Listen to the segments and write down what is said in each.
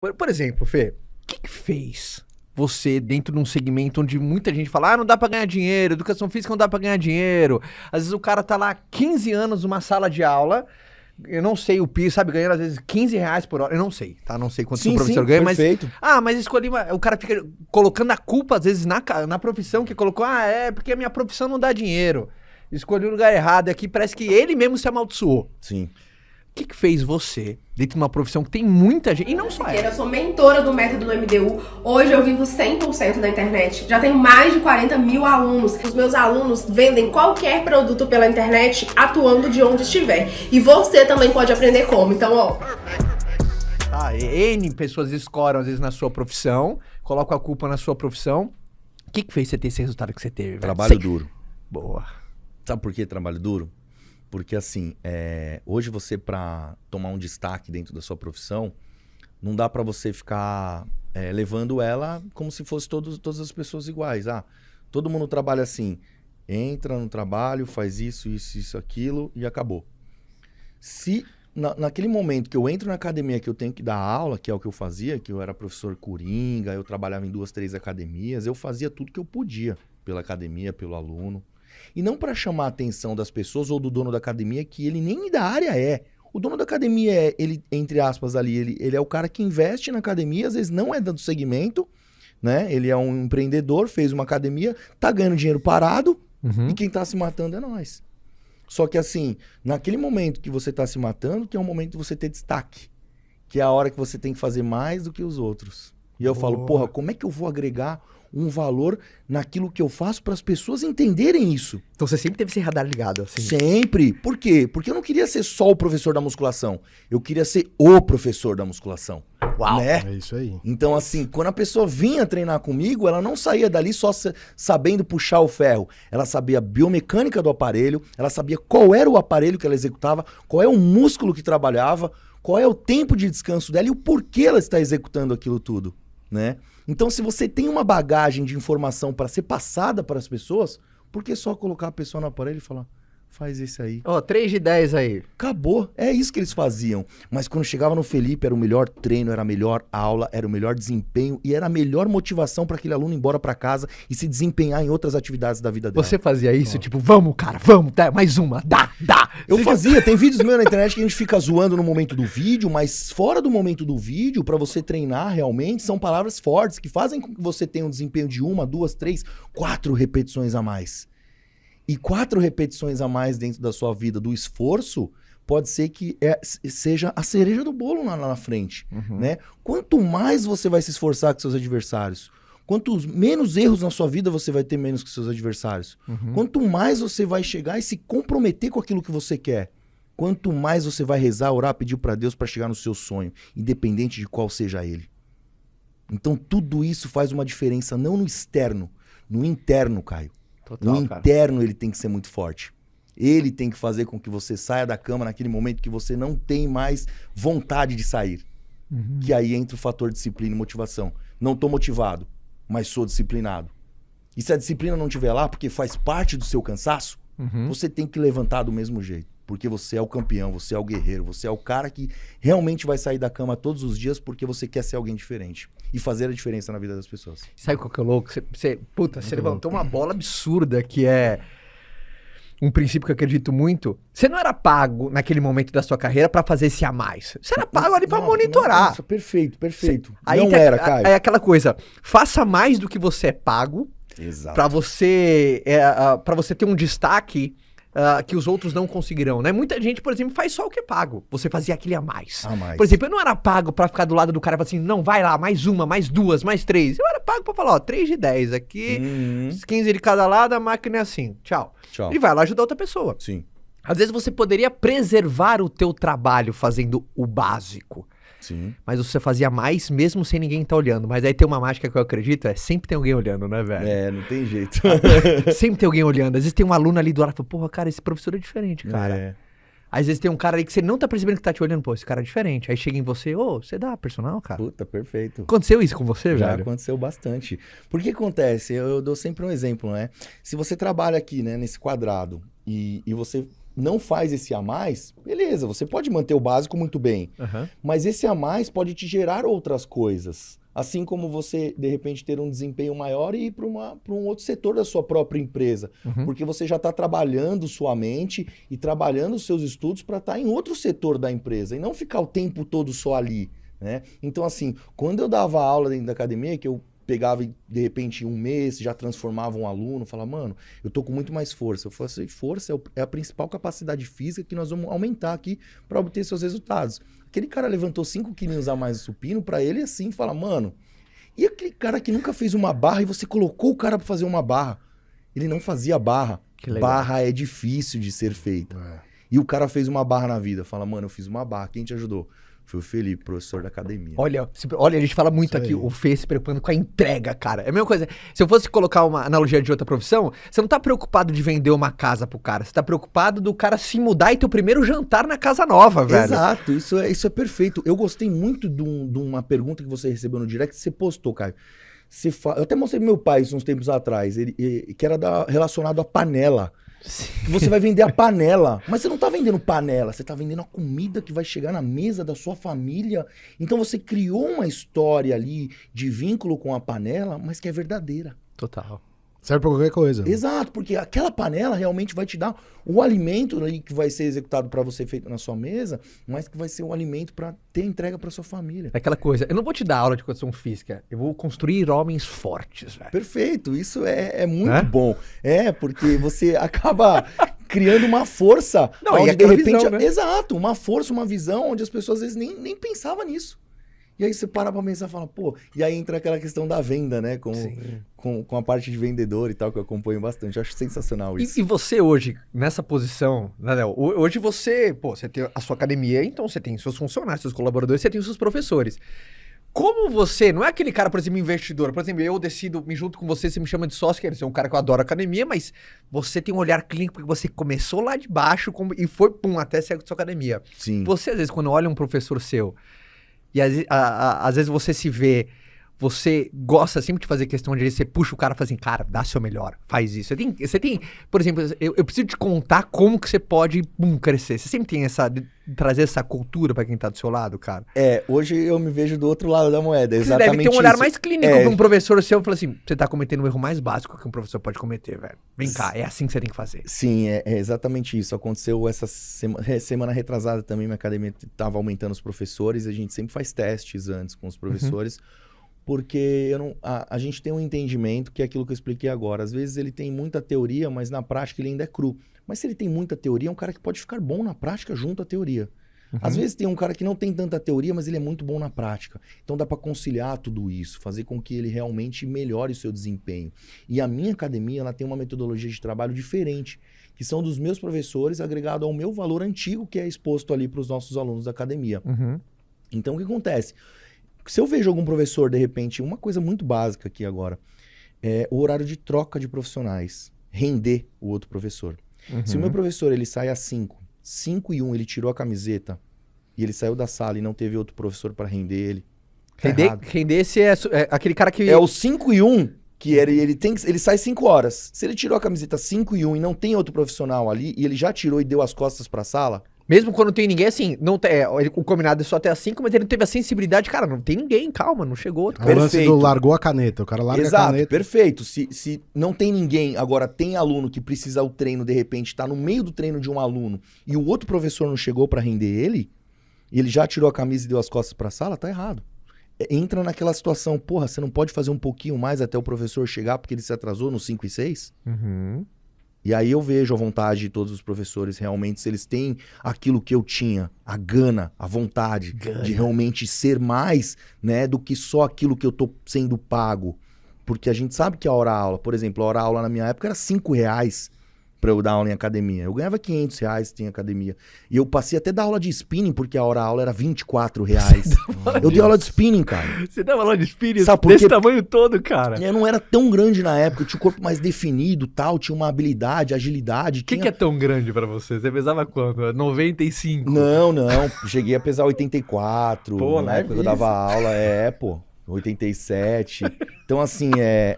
Por exemplo, Fê, o que fez você, dentro de um segmento onde muita gente fala, não dá pra ganhar dinheiro, educação física não dá pra ganhar dinheiro. Às vezes o cara tá lá 15 anos numa sala de aula, eu não sei o piso, sabe, ganhando às vezes R$ 15 por hora, eu não sei, tá? Não sei quanto o professor ganha, perfeito. mas escolhi o cara fica colocando a culpa às vezes na profissão que colocou, é porque a minha profissão não dá dinheiro. Escolhi o lugar errado, e aqui parece que ele mesmo se amaldiçoou. Sim. O que fez você, dentro de uma profissão que tem muita gente, e não só Eu sou mentora do método do MDU, hoje eu vivo 100% da internet, já tenho mais de 40 mil alunos. Os meus alunos vendem qualquer produto pela internet, atuando de onde estiver. E você também pode aprender como, então ó... N pessoas escoram às vezes na sua profissão, colocam a culpa na sua profissão. O que fez você ter esse resultado que você teve, velho? Trabalho duro. Boa. Sabe por que trabalho duro? Porque assim, hoje você, para tomar um destaque dentro da sua profissão, não dá para você ficar levando ela como se fosse todas as pessoas iguais. Todo mundo trabalha assim, entra no trabalho, faz isso, aquilo e acabou. Se naquele momento que eu entro na academia que eu tenho que dar aula, que é o que eu fazia, que eu era professor coringa, eu trabalhava em 2, 3 academias, eu fazia tudo que eu podia pela academia, pelo aluno. E não para chamar a atenção das pessoas ou do dono da academia, que ele nem da área é. O dono da academia ele, entre aspas, ali, ele é o cara que investe na academia, às vezes não é do segmento, né? Ele é um empreendedor, fez uma academia, tá ganhando dinheiro parado, e quem tá se matando é nós. Só que assim, naquele momento que você tá se matando, que é o momento de você ter destaque, que é a hora que você tem que fazer mais do que os outros. E eu falo, porra, como é que eu vou agregar um valor naquilo que eu faço para as pessoas entenderem isso? Então você sempre teve esse radar ligado, assim? Sempre. Por quê? Porque eu não queria ser só o professor da musculação. Eu queria ser o professor da musculação. Uau! Né? É isso aí. Então, assim, quando a pessoa vinha treinar comigo, ela não saía dali só sabendo puxar o ferro. Ela sabia a biomecânica do aparelho, ela sabia qual era o aparelho que ela executava, qual é o músculo que trabalhava, qual é o tempo de descanso dela e o porquê ela está executando aquilo tudo, né? Então, se você tem uma bagagem de informação para ser passada para as pessoas, por que só colocar a pessoa no aparelho e falar, faz esse aí? 3 de 10 aí. Acabou. É isso que eles faziam. Mas quando chegava no Felipe, era o melhor treino, era a melhor aula, era o melhor desempenho e era a melhor motivação para aquele aluno ir embora para casa e se desempenhar em outras atividades da vida dele. Você fazia isso? Tipo, vamos, cara, vamos, tá, mais uma, dá. Eu fazia, tem vídeos meus na internet que a gente fica zoando no momento do vídeo, mas fora do momento do vídeo, para você treinar realmente, são palavras fortes que fazem com que você tenha um desempenho de 1, 2, 3, 4 repetições a mais. E 4 repetições a mais dentro da sua vida do esforço, pode ser que seja a cereja do bolo lá na frente, né? Quanto mais você vai se esforçar com seus adversários, quanto menos erros na sua vida você vai ter menos que seus adversários. Quanto mais você vai chegar e se comprometer com aquilo que você quer, quanto mais você vai rezar, orar, pedir para Deus para chegar no seu sonho, independente de qual seja ele. Então tudo isso faz uma diferença não no externo, no interno, Caio. Total, no interno ele tem que ser muito forte. Ele tem que fazer com que você saia da cama naquele momento que você não tem mais vontade de sair. Que aí entra o fator disciplina e motivação. Não estou motivado, mas sou disciplinado. E se a disciplina não estiver lá, porque faz parte do seu cansaço, você tem que levantar do mesmo jeito. Porque você é o campeão, você é o guerreiro, você é o cara que realmente vai sair da cama todos os dias porque você quer ser alguém diferente. E fazer a diferença na vida das pessoas. Sabe qual que é o louco? Você levantou uma bola absurda que é um princípio que eu acredito muito. Você não era pago naquele momento da sua carreira pra fazer esse a mais. Você era pago ali pra monitorar. Nossa, perfeito. Aí não era, Caio. É aquela coisa, faça mais do que você é pago. Exato. Pra você ter um destaque que os outros não conseguirão, né? Muita gente, por exemplo, faz só o que é pago. Você fazia aquele a mais. Por exemplo, eu não era pago pra ficar do lado do cara e falar assim, não, vai lá, mais uma, mais 2, mais 3. Eu era pago pra falar, 3 de 10 aqui, 15 de cada lado, a máquina é assim, tchau. E vai lá ajudar outra pessoa. Sim. Às vezes você poderia preservar o teu trabalho fazendo o básico. Sim. Mas você fazia mais mesmo sem ninguém estar olhando. Mas aí tem uma mágica que eu acredito, sempre tem alguém olhando, né, velho? Não tem jeito. Sempre tem alguém olhando. Às vezes tem um aluno ali do lado e fala, porra, cara, esse professor é diferente, cara. Às vezes tem um cara ali que você não tá percebendo que tá te olhando, pô, esse cara é diferente. Aí chega em você, você dá personal, cara? Puta, perfeito. Aconteceu isso com você, Já velho? aconteceu bastante. Por que acontece? Eu dou sempre um exemplo, né? Se você trabalha aqui, né, nesse quadrado, e você não faz esse a mais, beleza, você pode manter o básico muito bem. Mas esse a mais pode te gerar outras coisas. Assim como você, de repente, ter um desempenho maior e ir para um outro setor da sua própria empresa. Porque você já está trabalhando sua mente e trabalhando os seus estudos para estar em outro setor da empresa e não ficar o tempo todo só ali, né? Então, assim, quando eu dava aula dentro da academia, que eu pegava e, de repente, em um mês, já transformava um aluno, falava, mano, eu tô com muito mais força. Eu falei assim, força é a principal capacidade física que nós vamos aumentar aqui para obter seus resultados. Aquele cara levantou 5 quilinhos a mais do supino, para ele assim, fala, mano, e aquele cara que nunca fez uma barra e você colocou o cara para fazer uma barra? Ele não fazia barra. Barra é difícil de ser feita. E o cara fez uma barra na vida. Fala, mano, eu fiz uma barra. Quem te ajudou? Foi o Felipe, professor da academia. Olha, a gente fala muito aqui, o Fê se preocupando com a entrega, cara. É a mesma coisa. Se eu fosse colocar uma analogia de outra profissão, você não tá preocupado de vender uma casa pro cara. Você tá preocupado do cara se mudar e ter o primeiro jantar na casa nova, velho. Exato, isso é perfeito. Eu gostei muito de uma pergunta que você recebeu no direct, que você postou, Caio. Eu até mostrei pro meu pai isso uns tempos atrás, que era relacionado à panela. Que você vai vender a panela, mas você não tá vendendo panela, você tá vendendo a comida que vai chegar na mesa da sua família. Então você criou uma história ali de vínculo com a panela, mas que é verdadeira. Total. Serve pra qualquer coisa. Exato, porque aquela panela realmente vai te dar o alimento ali que vai ser executado para você feito na sua mesa, mas que vai ser o alimento para ter entrega para sua família. É aquela coisa, eu não vou te dar aula de condição física, eu vou construir homens fortes, velho. Perfeito, isso é muito bom. Porque você acaba criando uma força. Não, onde, e de repente, visão, né? Exato, uma força, uma visão onde as pessoas às vezes nem pensavam nisso. E aí você para pra pensar e fala, pô, e aí entra aquela questão da venda, né? Com a parte de vendedor e tal, que eu acompanho bastante. Eu acho sensacional isso. E você hoje, nessa posição, né, Léo? Hoje você tem a sua academia, então você tem seus funcionários, seus colaboradores, você tem os seus professores. Como você, não é aquele cara, por exemplo, investidor, por exemplo, eu decido, me junto com você, você me chama de sócio, quer dizer, um cara que eu adoro academia, mas você tem um olhar clínico porque você começou lá de baixo e foi, até sair da sua academia. Sim. Você, às vezes, quando olha um professor seu, e às vezes você se vê, você gosta sempre de fazer questão de você puxa o cara e fala assim, cara, dá seu melhor, faz isso. Você tem por exemplo, eu preciso te contar como que você pode crescer. Você sempre tem trazer essa cultura pra quem tá do seu lado, cara? Hoje eu me vejo do outro lado da moeda, exatamente. Você deve ter um olhar mais clínico pra um professor seu e falar assim, você tá cometendo o erro mais básico que um professor pode cometer, velho. Vem cá, é assim que você tem que fazer. Sim, é exatamente isso. Aconteceu essa semana retrasada também, minha academia tava aumentando os professores, a gente sempre faz testes antes com os professores, porque a gente tem um entendimento que é aquilo que eu expliquei agora. Às vezes ele tem muita teoria, mas na prática ele ainda é cru. Mas se ele tem muita teoria, é um cara que pode ficar bom na prática junto à teoria. Às vezes tem um cara que não tem tanta teoria, mas ele é muito bom na prática. Então dá para conciliar tudo isso, fazer com que ele realmente melhore o seu desempenho. E a minha academia, ela tem uma metodologia de trabalho diferente, que são dos meus professores agregado ao meu valor antigo, que é exposto ali para os nossos alunos da academia. Então o que acontece? Se eu vejo algum professor, de repente, uma coisa muito básica aqui agora, é o horário de troca de profissionais, render o outro professor. Se o meu professor ele sai às 5 e 1, ele tirou a camiseta e ele saiu da sala e não teve outro professor para render ele. Render esse é aquele cara que... É o 5 e 1, que ele sai 5 horas. Se ele tirou a camiseta 5 e 1 e não tem outro profissional ali, e ele já tirou e deu as costas para a sala... Mesmo quando não tem ninguém, assim, o combinado é só até as 5, mas ele teve a sensibilidade, cara, não tem ninguém, calma, não chegou outro. O lance do largou a caneta, o cara larga a caneta. Exato, perfeito. Se não tem ninguém, agora tem aluno que precisa o treino, de repente, tá no meio do treino de um aluno, e o outro professor não chegou para render ele, e ele já tirou a camisa e deu as costas pra sala, tá errado. Entra naquela situação, porra, você não pode fazer um pouquinho mais até o professor chegar porque ele se atrasou no 5 e 6? E aí eu vejo a vontade de todos os professores, realmente, se eles têm aquilo que eu tinha, a gana, a vontade de realmente ser mais, né, do que só aquilo que eu tô sendo pago. Porque a gente sabe que a hora-aula, por exemplo, a hora-aula na minha época era R$5 para eu dar aula em academia. Eu ganhava R$500 em academia. E eu passei até dar aula de spinning, porque a hora-aula era R$24. Eu dei aula de spinning, cara. Você dava aula de spinning desse tamanho todo, cara? Eu não era tão grande na época, eu tinha o corpo mais definido, tal, tinha uma habilidade, agilidade. O que é tão grande pra você? Você pesava quanto? 95? Não. Cheguei a pesar 84. Pô, na época que eu dava aula, 87. Então, assim,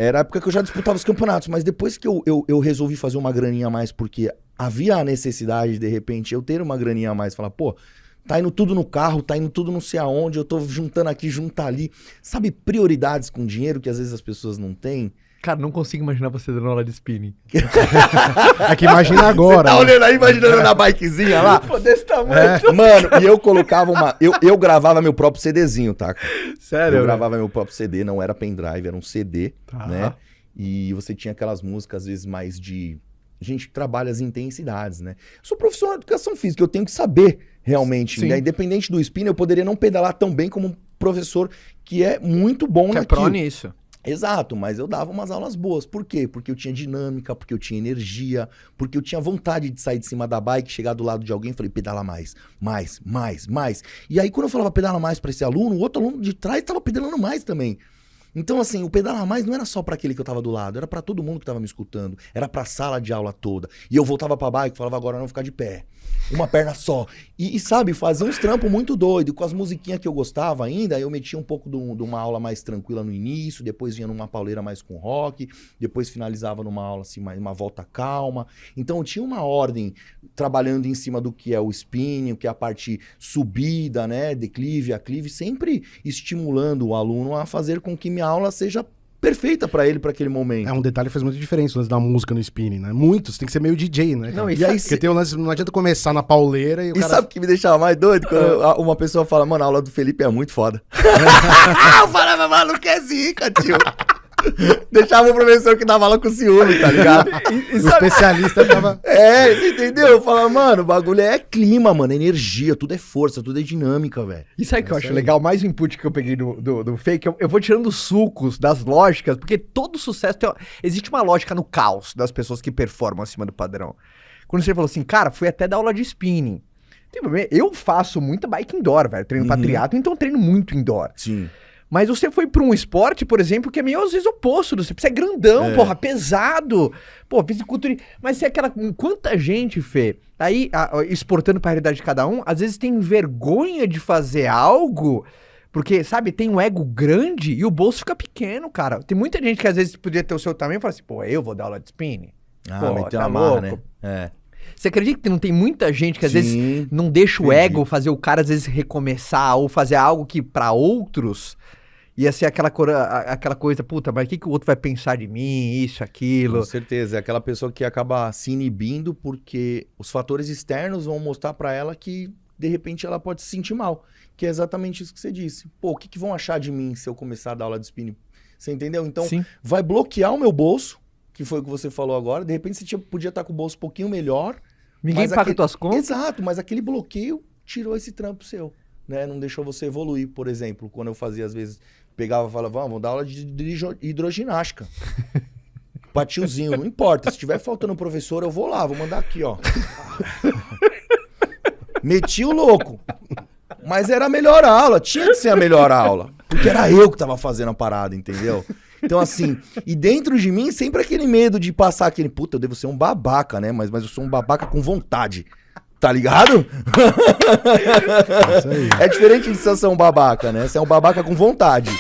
era a época que eu já disputava os campeonatos, mas depois que eu resolvi fazer uma graninha a mais, porque havia a necessidade, de repente, eu ter uma graninha a mais, falar, pô, tá indo tudo no carro, tá indo tudo não sei aonde, eu tô juntando aqui, juntar ali. Sabe, prioridades com dinheiro que às vezes as pessoas não têm? Cara, não consigo imaginar você dando aula de spinning. É que imagina agora. Você tá olhando aí, imaginando na bikezinha lá? Pô, desse tamanho. Mano, e eu colocava eu gravava meu próprio CDzinho, tá? Sério? Eu gravava meu próprio CD, não era pendrive, era um CD, né? E você tinha aquelas músicas, às vezes, mais de... A gente trabalha as intensidades, né? Eu sou professor de educação física, eu tenho que saber realmente, né? Independente do spinning, eu poderia não pedalar tão bem como um professor que é muito bom naquilo. Que é pró nisso. Exato, mas eu dava umas aulas boas. Por quê? Porque eu tinha dinâmica, porque eu tinha energia, porque eu tinha vontade de sair de cima da bike, chegar do lado de alguém e falei, pedala mais. E aí, quando eu falava pedala mais para esse aluno, o outro aluno de trás estava pedalando mais também. Então, assim, o pedalar mais não era só para aquele que eu tava do lado, era para todo mundo que tava me escutando, era pra sala de aula toda. E eu voltava pra bike e falava, agora não ficar de pé. Uma perna só. E sabe, fazia uns trampos muito doidos. Com as musiquinhas que eu gostava ainda, eu metia um pouco de uma aula mais tranquila no início, depois vinha numa pauleira mais com rock, depois finalizava numa aula assim, mais uma volta calma. Então eu tinha uma ordem trabalhando em cima do que é o spinning, o que é a parte subida, né, declive, aclive, sempre estimulando o aluno a fazer com que minha aula seja perfeita pra ele, pra aquele momento. É um detalhe que faz muita diferença o lance da música no spinning, né? Muitos, tem que ser meio DJ, né? Não, e aí, porque tem um lance, não adianta começar na pauleira e o cara... sabe o que me deixava mais doido? Quando uma pessoa fala, mano, a aula do Felipe é muito foda. Eu falava, mano, que é zica, tio. Deixava o professor que dava aula com ciúme, tá ligado? O especialista tava... Você entendeu? Eu falava, mano, o bagulho é clima, mano, é energia, tudo é força, tudo é dinâmica, velho. E sabe o que eu acho legal? Mais o input que eu peguei do fake, eu vou tirando os sucos das lógicas, porque todo sucesso existe uma lógica no caos das pessoas que performam acima do padrão. Quando você falou assim, cara, fui até dar aula de spinning. Eu faço muita bike indoor, velho. Treino pra triatlo, então eu treino muito indoor. Sim. Mas você foi pra um esporte, por exemplo, que é meio às vezes oposto. Você é grandão, porra, pesado. Pô, fisiculturismo. Mas você é aquela... Quanta gente, Fê, aí, exportando pra realidade de cada um, às vezes tem vergonha de fazer algo, porque, sabe, tem um ego grande e o bolso fica pequeno, cara. Tem muita gente que às vezes podia ter o seu tamanho e fala assim, pô, eu vou dar aula de spinning? Pô, meteu uma marra, né? É. Você acredita que não tem muita gente que às vezes não deixa o ego fazer o cara às vezes recomeçar ou fazer algo que pra outros ia ser aquela coisa, puta, mas o que o outro vai pensar de mim, isso, aquilo? Com certeza, é aquela pessoa que acaba se inibindo porque os fatores externos vão mostrar pra ela que de repente ela pode se sentir mal, que é exatamente isso que você disse. Pô, o que vão achar de mim se eu começar a dar aula de spinning? Você entendeu? Então vai bloquear o meu bolso, que foi o que você falou agora, de repente você podia estar com o bolso um pouquinho melhor. Ninguém paga tuas contas? Exato, mas aquele bloqueio tirou esse trampo seu, né? Não deixou você evoluir, por exemplo. Quando eu fazia, às vezes, pegava e falava, vamos dar aula de hidroginástica. Pra tiozinho, não importa. Se tiver faltando um professor, eu vou lá, vou mandar aqui, ó. Meti o louco. Mas era a melhor aula, tinha que ser a melhor aula. Porque era eu que tava fazendo a parada, entendeu? Então, assim, e dentro de mim, sempre aquele medo de passar aquele... Puta, eu devo ser um babaca, né? Mas eu sou um babaca com vontade. Tá ligado? Isso aí. É diferente de ser um babaca, né? Você é um babaca com vontade.